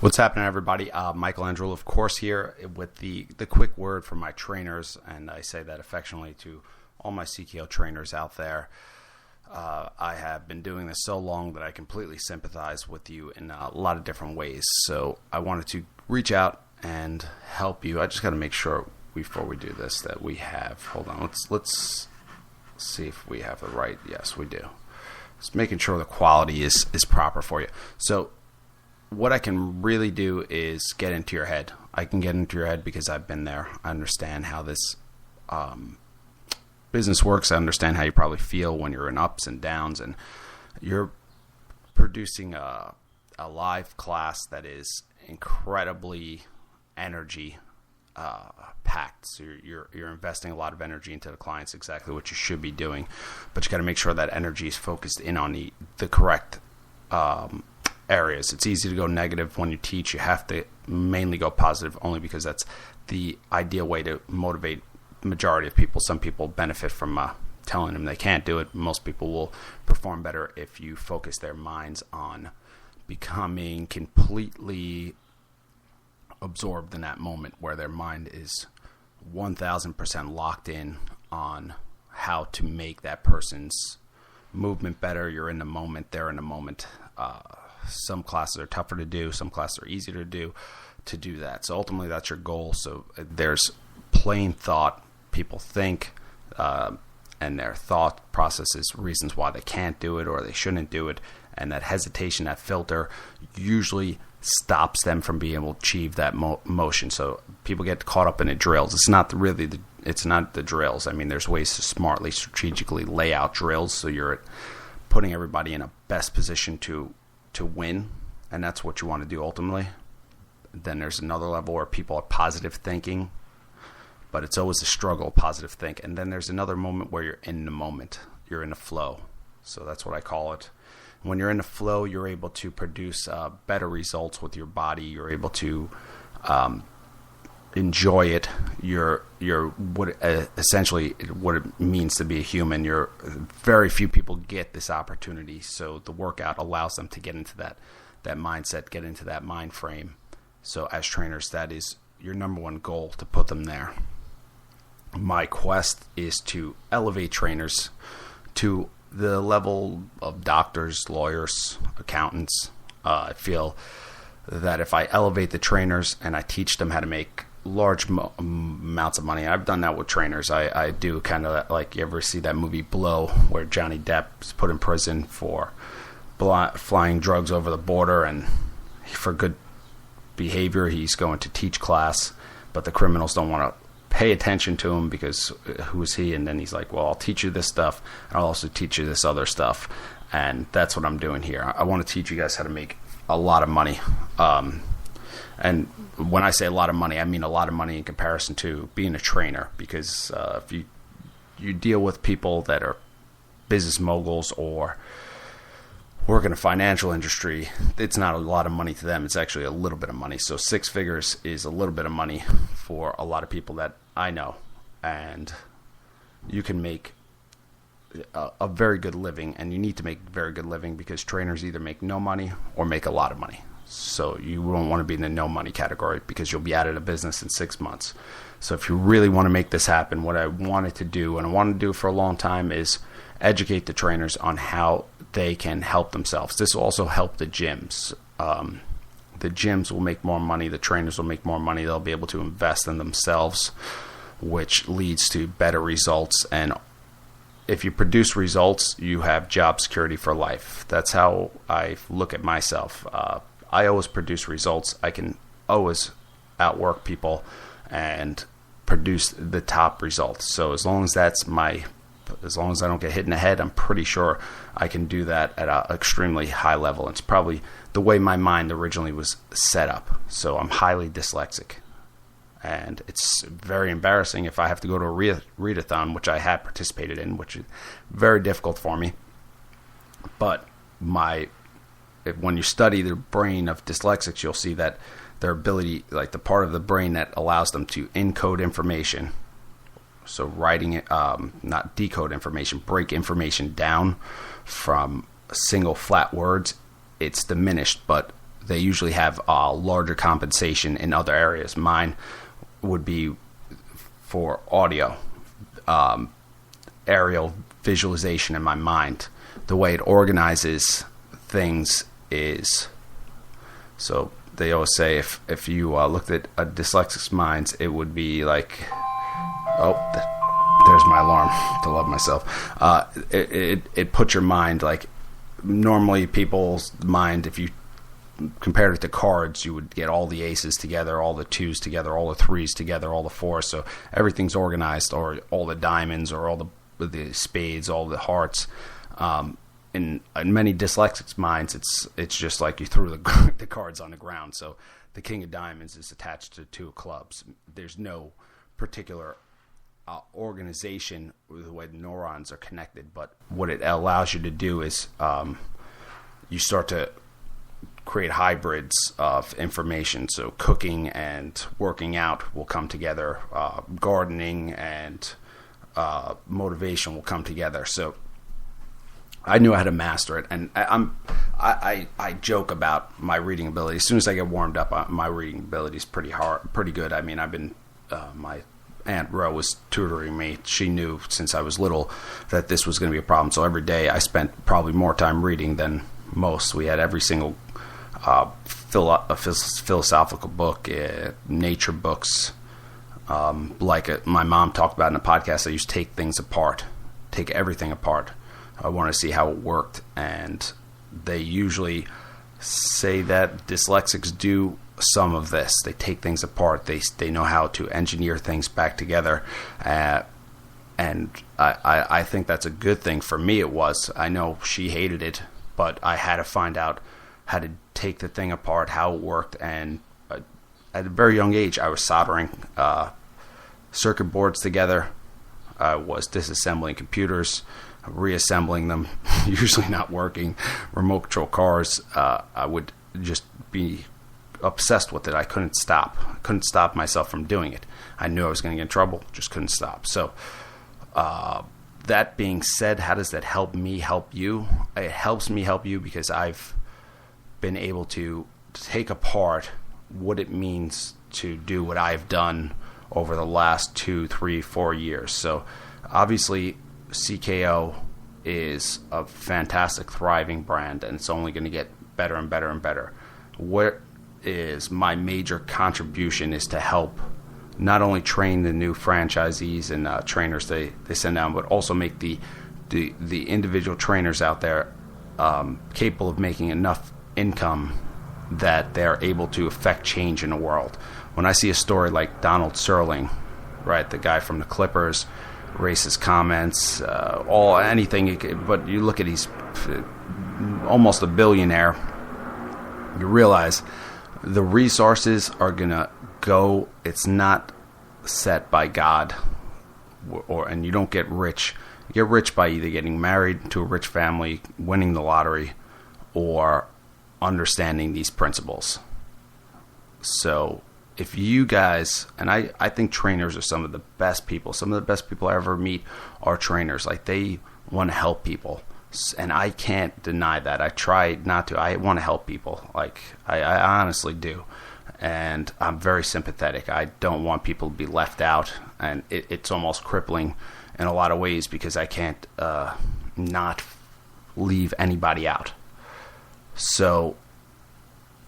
What's happening, everybody? Michelangelo, of course, here with the quick word from my trainers, and I say that affectionately to all my Cko trainers out there. I have been doing this so long that I completely sympathize with you in a lot of different ways. So I wanted to reach out and help you. I just got to make sure before we do this that we have. Hold on. Let's see if we have the right. Yes, we do. Just making sure the quality is proper for you. So what I can really do is get into your head. I can get into your head because I've been there. I understand how this business works. I understand how you probably feel when you're in ups and downs, and you're producing a live class that is incredibly energy packed. So you're investing a lot of energy into the clients, exactly what you should be doing, but you got to make sure that energy is focused in on the correct areas. It's easy to go negative when you teach. You have to mainly go positive, only because that's the ideal way to motivate the majority of people. Some people benefit from telling them they can't do it. Most people will perform better if you focus their minds on becoming completely absorbed in that moment, where their mind is 1000% locked in on how to make that person's movement better. You're in the moment, they're in the moment. Some classes are tougher to do, some classes are easier to do that. So ultimately that's your goal. So there's plain thought. People think and their thought processes reasons why they can't do it or they shouldn't do it, and that hesitation, that filter, usually stops them from being able to achieve that motion. So people get caught up in the drills. It's not the drills. I mean, there's ways to smartly, strategically lay out drills so you're putting everybody in a best position to win, and that's what you want to do ultimately. Then there's another level where people are positive thinking, but it's always a struggle, positive think. And then there's another moment where you're in the moment, you're in the flow. So that's what I call it. When you're in the flow, you're able to produce better results with your body. You're able to enjoy it. You're essentially what it means to be a human. Very few people get this opportunity, so the workout allows them to get into that mindset, get into that mind frame. So as trainers, that is your number one goal, to put them there. My quest is to elevate trainers to the level of doctors, lawyers, accountants. I feel that if I elevate the trainers and I teach them how to make large amounts of money. I've done that with trainers. I do kind of like, you ever see that movie Blow, where Johnny Depp's put in prison for flying drugs over the border, and for good behavior he's going to teach class, but the criminals don't want to pay attention to him because who is he? And then he's like, well, I'll teach you this stuff, and I'll also teach you this other stuff. And that's what I'm doing here. I want to teach you guys how to make a lot of money. And when I say a lot of money, I mean a lot of money in comparison to being a trainer, because if you deal with people that are business moguls or work in a financial industry, it's not a lot of money to them. It's actually a little bit of money. So 6 figures is a little bit of money for a lot of people that I know. And you can make a very good living, and you need to make very good living, because trainers either make no money or make a lot of money. So you won't want to be in the no money category, because you'll be out of the business in 6 months. So if you really want to make this happen, what I wanted to do, and I wanted to do for a long time, is educate the trainers on how they can help themselves. This will also help the gyms. The gyms will make more money. The trainers will make more money. They'll be able to invest in themselves, which leads to better results. And if you produce results, you have job security for life. That's how I look at myself. I always produce results. I can always outwork people and produce the top results. So as long as I don't get hit in the head, I'm pretty sure I can do that at an extremely high level. It's probably the way my mind originally was set up. So I'm highly dyslexic, and it's very embarrassing if I have to go to a readathon, which I have participated in, which is very difficult for me. But when you study the brain of dyslexics, you'll see that their ability, like the part of the brain that allows them to encode information, so writing it, not decode information, break information down from single flat words, it's diminished. But they usually have larger compensation in other areas. Mine would be for audio, aerial visualization in my mind. The way it organizes things is, so they always say if you looked at a dyslexic's minds, it would be like, there's my alarm to love myself. It puts your mind like, normally people's mind, if you compared it to cards, you would get all the aces together, all the twos together, all the threes together, all the fours. So everything's organized, or all the diamonds, or all the spades, all the hearts. In many dyslexics' minds, it's just like you threw the cards on the ground. So the king of diamonds is attached to two of clubs. There's no particular organization with the way the neurons are connected, but what it allows you to do is you start to create hybrids of information. So cooking and working out will come together. Gardening and motivation will come together. So I knew I had to master it, and I joke about my reading ability. As soon as I get warmed up, my reading ability is pretty good. I mean, I've been my Aunt Ro was tutoring me. She knew since I was little that this was going to be a problem. So every day I spent probably more time reading than most. We had every single philosophical book, nature books. My mom talked about in a podcast, I used to take everything apart. I want to see how it worked. And they usually say that dyslexics do some of this. They take things apart. They know how to engineer things back together. And I think that's a good thing. For me, it was. I know she hated it, but I had to find out how to take the thing apart, how it worked. And at a very young age, I was soldering circuit boards together. I was disassembling computers, reassembling them, usually not working, remote control cars. I would just be obsessed with it. I couldn't stop myself from doing it. I knew I was going to get in trouble, just couldn't stop. So that being said, how does that help me help you? It helps me help you because I've been able to take apart what it means to do what I've done over the last 2, 3, 4 years. So obviously Cko is a fantastic, thriving brand, and it's only going to get better and better and better. What is my major contribution is to help not only train the new franchisees and trainers they send down, but also make the individual trainers out there capable of making enough income that they're able to affect change in the world. When I see a story like Donald Sterling, right, the guy from the Clippers, racist comments, but you look at he's almost a billionaire, you realize the resources are going to go, it's not set by God, and you don't get rich. You get rich by either getting married to a rich family, winning the lottery, or understanding these principles. So if you guys, and I think trainers are some of the best people I ever meet are trainers. Like, they want to help people, and I can't deny that. I try not to. I want to help people. Like, I honestly do. And I'm very sympathetic. I don't want people to be left out, and it's almost crippling in a lot of ways because I can't not leave anybody out. So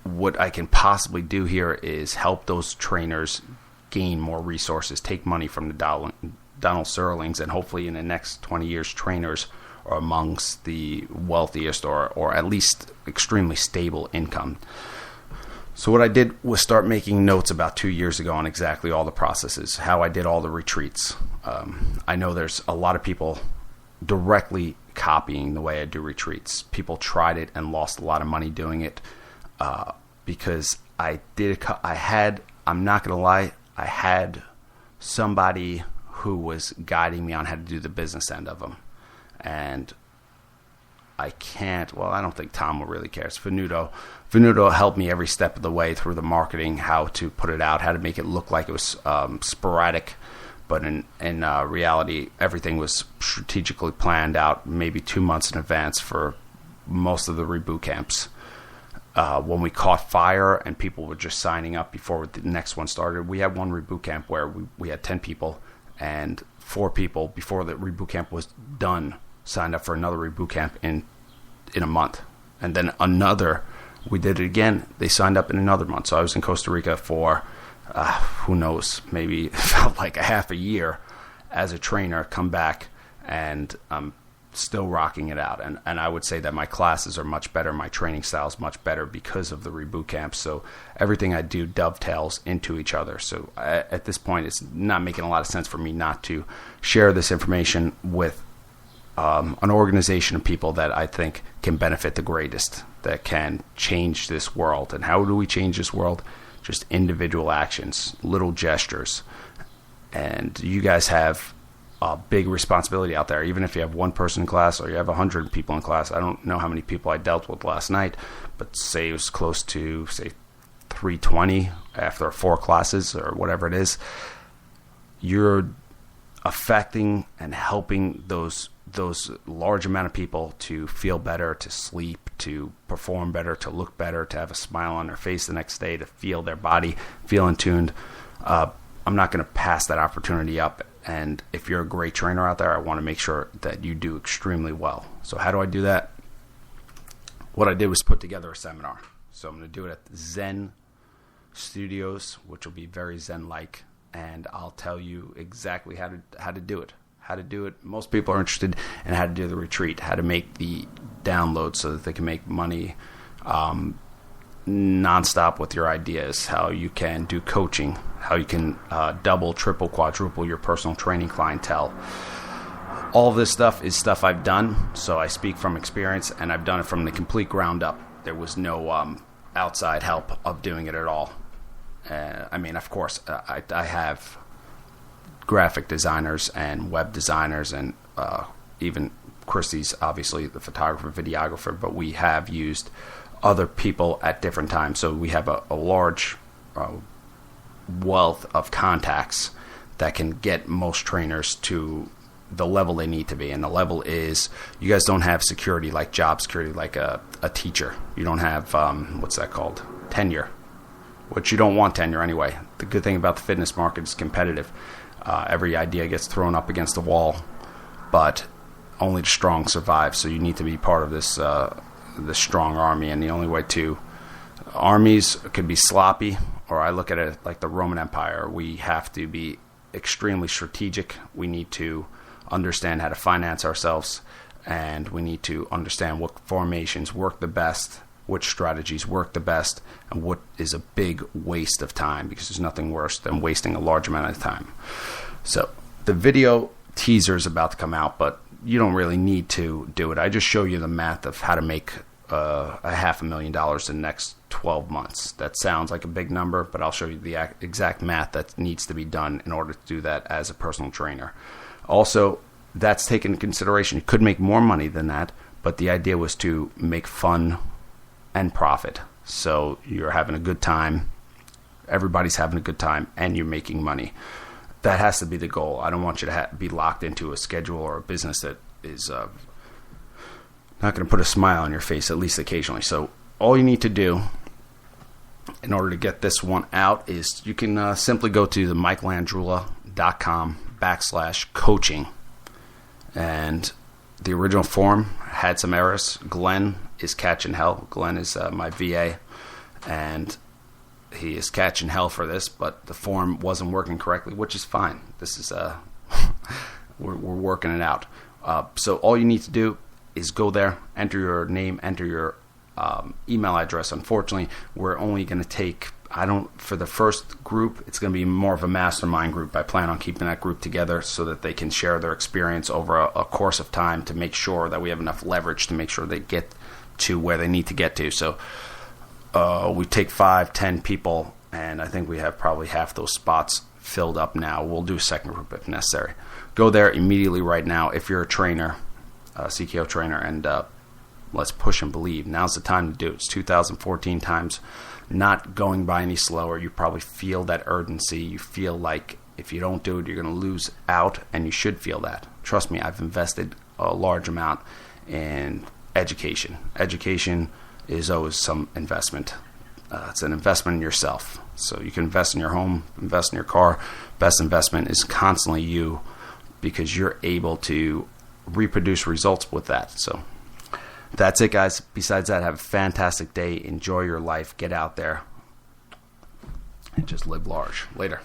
what I can possibly do here is help those trainers gain more resources, take money from the Donald Sterlings, and hopefully in the next 20 years, trainers are amongst the wealthiest or at least extremely stable income. So what I did was start making notes about 2 years ago on exactly all the processes, how I did all the retreats. I know there's a lot of people directly copying the way I do retreats. People tried it and lost a lot of money doing it because I'm not going to lie, I had somebody who was guiding me on how to do the business end of them. And I don't think Tom will really care. It's Venuto helped me every step of the way through the marketing, how to put it out, how to make it look like it was sporadic. But in reality, everything was strategically planned out maybe 2 months in advance for most of the reboot camps. when we caught fire and people were just signing up before the next one started. We had one reboot camp where we had 10 people, and 4 people before the reboot camp was done signed up for another reboot camp in a month. And then we did it again. They signed up in another month. So I was in Costa Rica for, who knows, maybe it felt like a half a year as a trainer, come back, and I'm still rocking it out. And I would say that my classes are much better. My training style is much better because of the reboot camp. So everything I do dovetails into each other. So at this point, it's not making a lot of sense for me not to share this information with an organization of people that I think can benefit the greatest, that can change this world. And how do we change this world? Just individual actions, little gestures. And you guys have a big responsibility out there. Even if you have one person in class or you have 100 people in class, I don't know how many people I dealt with last night, but say it was close to, say, 320 after 4 classes or whatever it is. You're affecting and helping those large amount of people to feel better, to sleep, to perform better, to look better, to have a smile on their face the next day, to feel their body, feel in tuned. I'm not going to pass that opportunity up. And if you're a great trainer out there, I want to make sure that you do extremely well. So how do I do that? What I did was put together a seminar. So I'm going to do it at Zen Studios, which will be very Zen-like. And I'll tell you exactly how to do it. How to do it. Most people are interested in how to do the retreat, how to make the download so that they can make money nonstop with your ideas, how you can do coaching, how you can double, triple, quadruple your personal training clientele. All of this stuff is stuff I've done, so I speak from experience, and I've done it from the complete ground up. There was no outside help of doing it at all. I mean, of course, I have graphic designers and web designers, and even Christy's obviously the photographer, videographer, but we have used other people at different times. So we have a large wealth of contacts that can get most trainers to the level they need to be. And the level is, you guys don't have security, like job security, like a teacher. You don't have, what's that called? Tenure. Which you don't want tenure anyway. The good thing about the fitness market is competitive. Every idea gets thrown up against the wall, but only the strong survive. So you need to be part of this strong army. And the only way to armies could be sloppy, or I look at it like the Roman Empire. We have to be extremely strategic. We need to understand how to finance ourselves, and we need to understand what formations work the best, which strategies work the best, and what is a big waste of time, because there's nothing worse than wasting a large amount of time. So the video teaser is about to come out, but you don't really need to do it. I just show you the math of how to make $500,000 in the next 12 months. That sounds like a big number, but I'll show you the exact math that needs to be done in order to do that as a personal trainer. Also, that's taken into consideration. You could make more money than that, but the idea was to make fun and profit. So you're having a good time, everybody's having a good time, and you're making money. That has to be the goal. I don't want you to be locked into a schedule or a business that is not going to put a smile on your face, at least occasionally. So all you need to do in order to get this one out is you can simply go to the mikelandrula.com/coaching. And the original form had some errors. Glenn is catching hell. Glenn is my VA, and he is catching hell for this, but the form wasn't working correctly, which is fine. This is we're working it out. So all you need to do is go there, enter your name, enter your email address. Unfortunately, we're only going to take, for the first group, it's going to be more of a mastermind group. I plan on keeping that group together so that they can share their experience over a course of time to make sure that we have enough leverage to make sure they get to where they need to get to. So we take 5-10 people, and I think we have probably half those spots filled up now. We'll do a second group if necessary. Go there immediately right now if you're a trainer, Cko Trainer, and let's push and believe. Now's the time to do it. It's 2014 times, not going by any slower. You probably feel that urgency. You feel like if you don't do it, you're going to lose out, and you should feel that. Trust me, I've invested a large amount in education. Education is always some investment. It's an investment in yourself. So you can invest in your home, invest in your car. Best investment is constantly you, because you're able to reproduce results with that. So that's it, guys. Besides that, have a fantastic day. Enjoy your life. Get out there and just live large. Later.